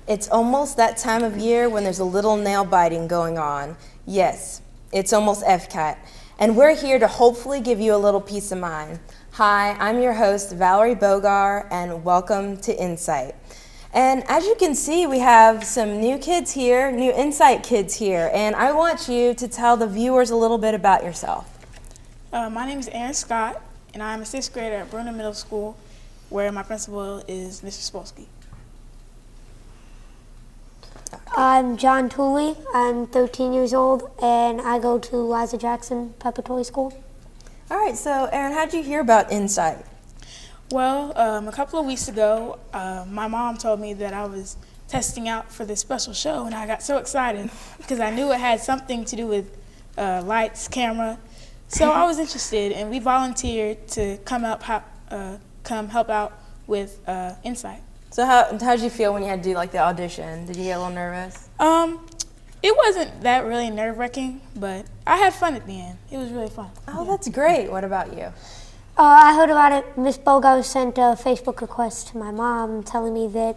It's almost that time of year when there's a little nail biting going on. Yes, it's almost FCAT, and we're here to hopefully give you a little peace of mind. Hi, I'm your host, Valerie Bogar, and welcome to Insight. And as you can see, we have some new kids here, new Insight kids here, and I want you to tell the viewers a little bit about yourself. My name is Aaron Scott, and I'm a 6th grader at Bruner Middle School, where my principal is Mr. Spolsky. I'm John Tooley. I'm 13 years old, and I go to Liza Jackson Preparatory School. All right, so Aaron, how did you hear about Insight? Well, a couple of weeks ago, my mom told me that I was testing out for this special show, and I got so excited because I knew it had something to do with lights, camera. So I was interested, and we volunteered to come help out with Insight. So how did you feel when you had to do like the audition? Did you get a little nervous? It wasn't that really nerve-wracking, but I had fun at the end. It was really fun. Oh, that's great. What about you? I heard about it. Miss Bogar sent a Facebook request to my mom telling me that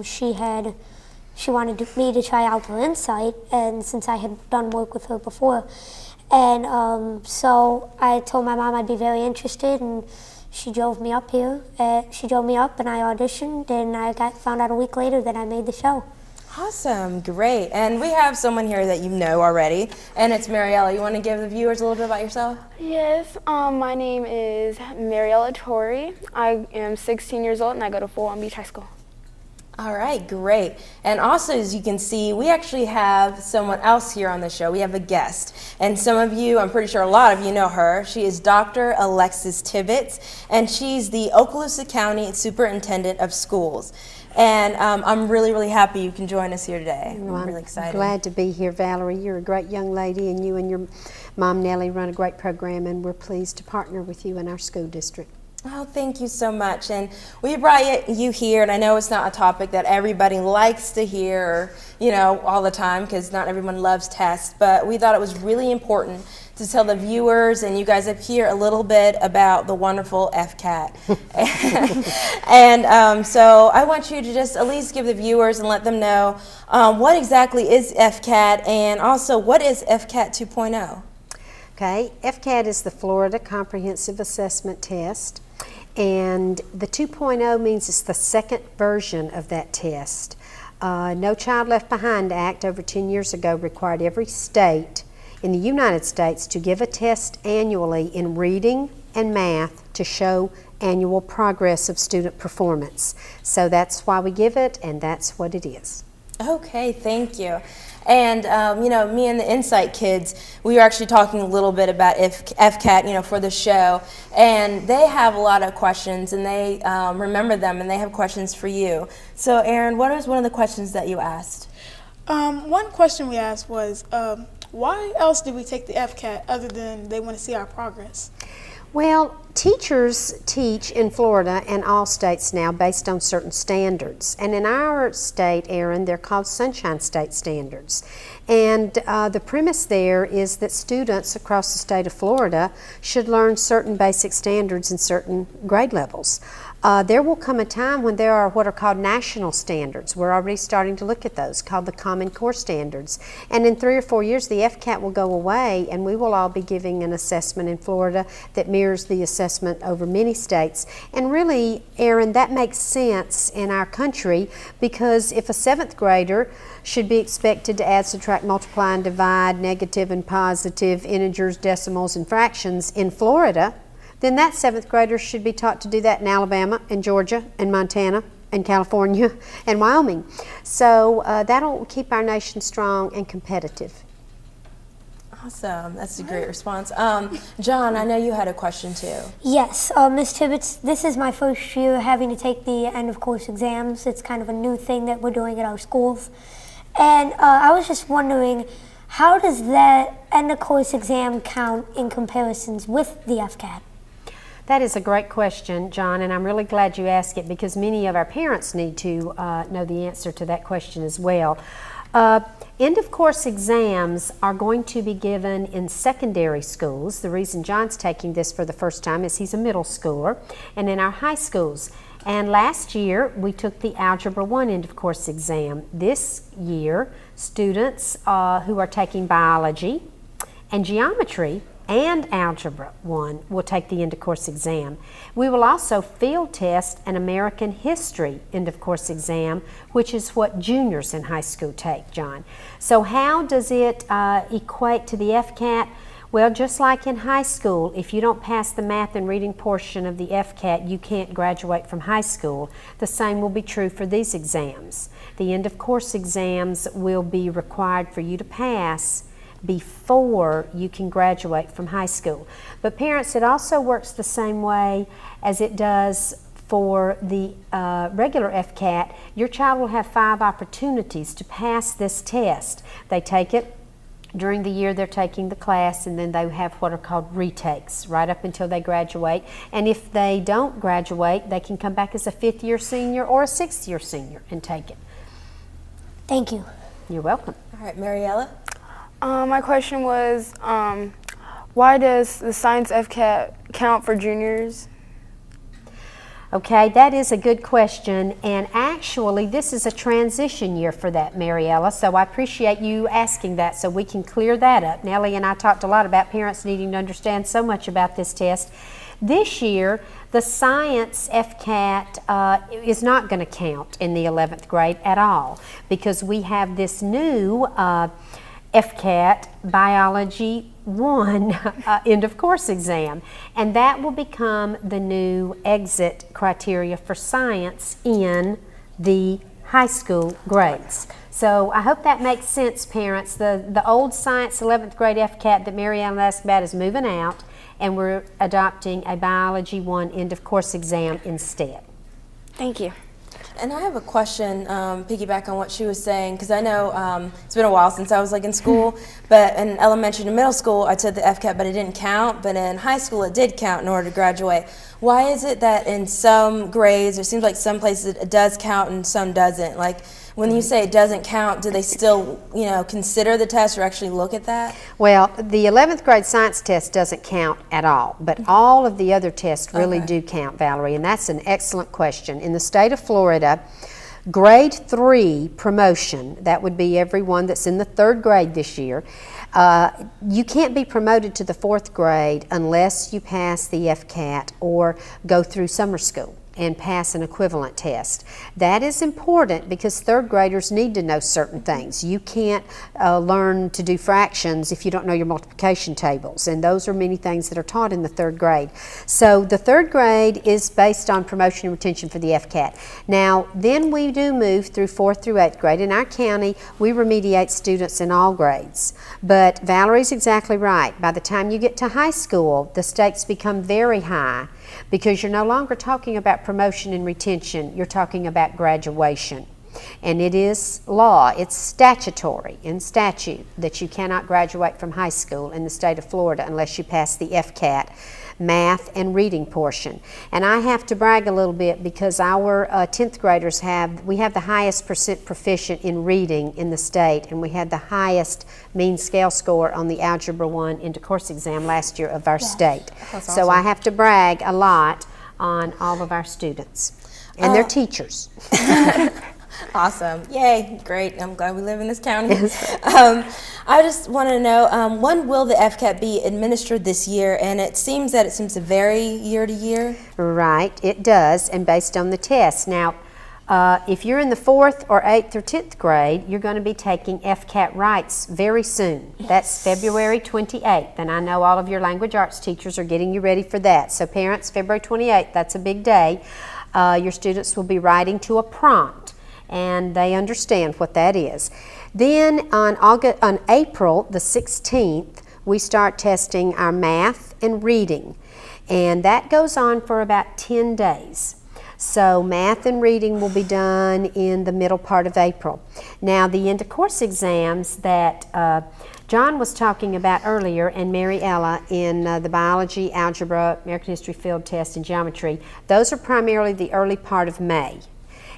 she wanted me to try out for Insight, and since I had done work with her before. And so I told my mom I'd be very interested, and she drove me up here. She drove me up, and I auditioned, and I found out a week later that I made the show. Awesome, great. And we have someone here that you know already, and it's Mariella. You want to give the viewers a little bit about yourself? Yes, my name is Mariella Torrey. I am 16 years old, and I go to Fort Walton Beach High School. All right, great. And also, as you can see, we actually have someone else here on the show. We have a guest. And some of you, I'm pretty sure a lot of you know her. She is Dr. Alexis Tibbetts, and she's the Okaloosa County Superintendent of Schools. And I'm really, really happy you can join us here today. I'm really excited. Glad to be here, Valerie. You're a great young lady, and you and your mom, Nellie, run a great program, and we're pleased to partner with you in our school district. Oh, thank you so much. And we brought you here, and I know it's not a topic that everybody likes to hear, all the time, because not everyone loves tests, but we thought it was really important to tell the viewers and you guys up here a little bit about the wonderful FCAT. And so I want you to just at least give the viewers and let them know what exactly is FCAT, and also what is FCAT 2.0? Okay, FCAT is the Florida Comprehensive Assessment Test, and the 2.0 means it's the second version of that test. No Child Left Behind Act over 10 years ago required every state in the United States to give a test annually in reading and math to show annual progress of student performance. So that's why we give it, and that's what it is. Okay, thank you. And, me and the Insight kids, we were actually talking a little bit about FCAT, for the show. And they have a lot of questions, and they remember them, and they have questions for you. So, Aaron, what was one of the questions that you asked? One question we asked was, why else did we take the FCAT other than they want to see our progress? Well, teachers teach in Florida and all states now based on certain standards. And in our state, Aaron, they're called Sunshine State Standards. And the premise there is that students across the state of Florida should learn certain basic standards in certain grade levels. There will come a time when there are what are called national standards. We're already starting to look at those, called the Common Core Standards. And in 3 or 4 years, the FCAT will go away, and we will all be giving an assessment in Florida that mirrors the assessment over many states. And really, Aaron, that makes sense in our country, because if a 7th grader should be expected to add, subtract, multiply, and divide, negative and positive, integers, decimals, and fractions in Florida, then that 7th grader should be taught to do that in Alabama and Georgia and Montana and California and Wyoming. So that'll keep our nation strong and competitive. Awesome. That's a great response. John, I know you had a question too. Yes, Ms. Tibbetts, this is my first year having to take the end of course exams. It's kind of a new thing that we're doing at our schools. And I was just wondering, how does that end of course exam count in comparisons with the FCAT? That is a great question, John, and I'm really glad you asked it, because many of our parents need to know the answer to that question as well. End of course exams are going to be given in secondary schools. The reason John's taking this for the first time is he's a middle schooler, and in our high schools. And last year, we took the Algebra 1 end of course exam. This year, students who are taking biology and geometry and Algebra 1 will take the end of course exam. We will also field test an American history end of course exam, which is what juniors in high school take, John. So how does it equate to the FCAT? Well, just like in high school, if you don't pass the math and reading portion of the FCAT, you can't graduate from high school. The same will be true for these exams. The end of course exams will be required for you to pass before you can graduate from high school. But parents, it also works the same way as it does for the regular FCAT. Your child will have 5 opportunities to pass this test. They take it during the year they're taking the class, and then they have what are called retakes right up until they graduate. And if they don't graduate, they can come back as a 5th-year senior or a 6th-year senior and take it. Thank you. You're welcome. All right, Mariella? My question was, why does the science FCAT count for juniors? Okay, that is a good question, and actually this is a transition year for that, Mariella, so I appreciate you asking that so we can clear that up. Nellie and I talked a lot about parents needing to understand so much about this test. This year, the science FCAT is not going to count in the 11th grade at all because we have this new FCAT Biology 1 end of course exam, and that will become the new exit criteria for science in the high school grades. So I hope that makes sense, parents. The old science 11th grade FCAT that Mary Ellen asked about is moving out, and we're adopting a Biology 1 end of course exam instead. Thank you. And I have a question, piggyback on what she was saying, because I know it's been a while since I was in school, but in elementary and middle school I took the FCAT, but it didn't count, but in high school it did count in order to graduate. Why is it that in some grades, it seems like some places it does count and some doesn't? Like when you say it doesn't count, do they still, consider the test or actually look at that? Well, the 11th grade science test doesn't count at all, but all of the other tests really do count, Valerie, and that's an excellent question. In the state of Florida, grade 3 promotion, that would be everyone that's in the 3rd grade this year, you can't be promoted to the 4th grade unless you pass the FCAT or go through summer school and pass an equivalent test. That is important because 3rd graders need to know certain things. You can't learn to do fractions if you don't know your multiplication tables, and those are many things that are taught in the 3rd grade. So the 3rd grade is based on promotion and retention for the FCAT. Now, then we do move through 4th through 8th grade. In our county, we remediate students in all grades. But Valerie's exactly right. By the time you get to high school, the stakes become very high, because you're no longer talking about promotion and retention, you're talking about graduation. And it is law, it's statutory in statute that you cannot graduate from high school in the state of Florida unless you pass the FCAT math and reading portion. And I have to brag a little bit because our 10th graders we have the highest percent proficient in reading in the state, and we had the highest mean scale score on the Algebra 1 end of course exam last year of our state. That's so awesome. I have to brag a lot on all of our students and their teachers. Awesome. Yay. Great. I'm glad we live in this county. I just want to know, when will the FCAT be administered this year? And it seems to vary year to year. Right, it does, and based on the test. Now, if you're in the 4th or 8th or 10th grade, you're going to be taking FCAT Rights very soon. That's February 28th, and I know all of your language arts teachers are getting you ready for that. So parents, February 28th, that's a big day. Your students will be writing to a prompt, and they understand what that is. Then on April the 16th, we start testing our math and reading, and that goes on for about 10 days. So math and reading will be done in the middle part of April. Now the end of course exams that John was talking about earlier and Mary Ella in the biology, algebra, American history field test, and geometry, those are primarily the early part of May.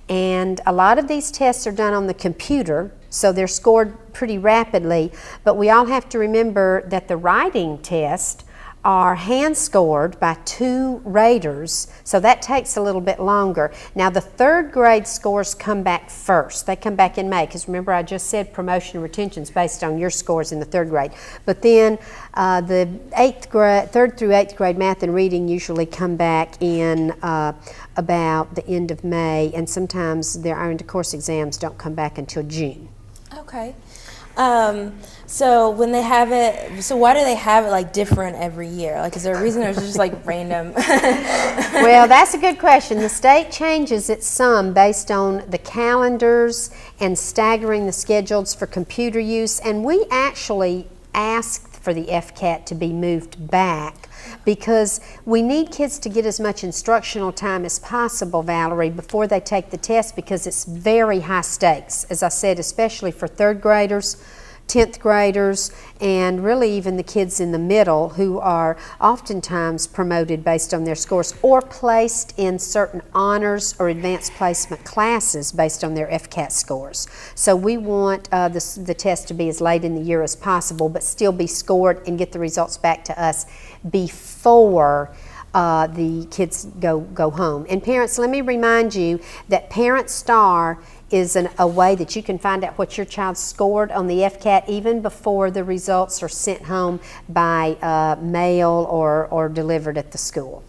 And a lot of these tests are done on the computer, so they're scored pretty rapidly, but we all have to remember that the writing test are hand scored by 2 raters, so that takes a little bit longer. Now the 3rd grade scores come back first. They come back in May, because remember I just said promotion and retention is based on your scores in the 3rd grade. But then the 3rd through 8th grade math and reading usually come back in about the end of May, and sometimes their end of course exams don't come back until June. Okay. So when they have it, so why do they have it like different every year? Like, is there a reason, or is it just like random? Well, that's a good question. The state changes it some based on the calendars and staggering the schedules for computer use, and we actually asked for the FCAT to be moved back because we need kids to get as much instructional time as possible, Valerie, before they take the test, because it's very high stakes, as I said, especially for 3rd graders, 10th graders, and really even the kids in the middle who are oftentimes promoted based on their scores or placed in certain honors or advanced placement classes based on their FCAT scores. So we want the test to be as late in the year as possible, but still be scored and get the results back to us before the kids go home. And parents, let me remind you that Parent Star is a way that you can find out what your child scored on the FCAT even before the results are sent home by mail or delivered at the school.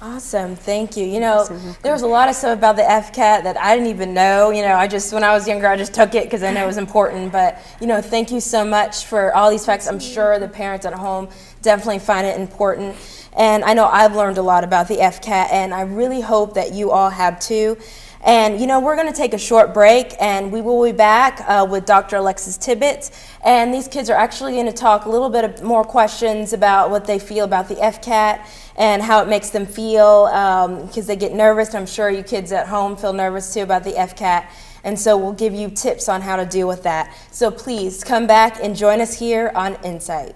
Awesome, thank you. You know, there was a lot of stuff about the FCAT that I didn't even know. You know, when I was younger, I just took it because I know it was important. But, you know, thank you so much for all these facts. I'm sure the parents at home definitely find it important. And I know I've learned a lot about the FCAT, and I really hope that you all have too. And, you know, we're going to take a short break, and we will be back with Dr. Alexis Tibbetts. And these kids are actually going to talk a little bit more questions about what they feel about the FCAT and how it makes them feel, because they get nervous. I'm sure you kids at home feel nervous too about the FCAT. And so we'll give you tips on how to deal with that. So please come back and join us here on Insight.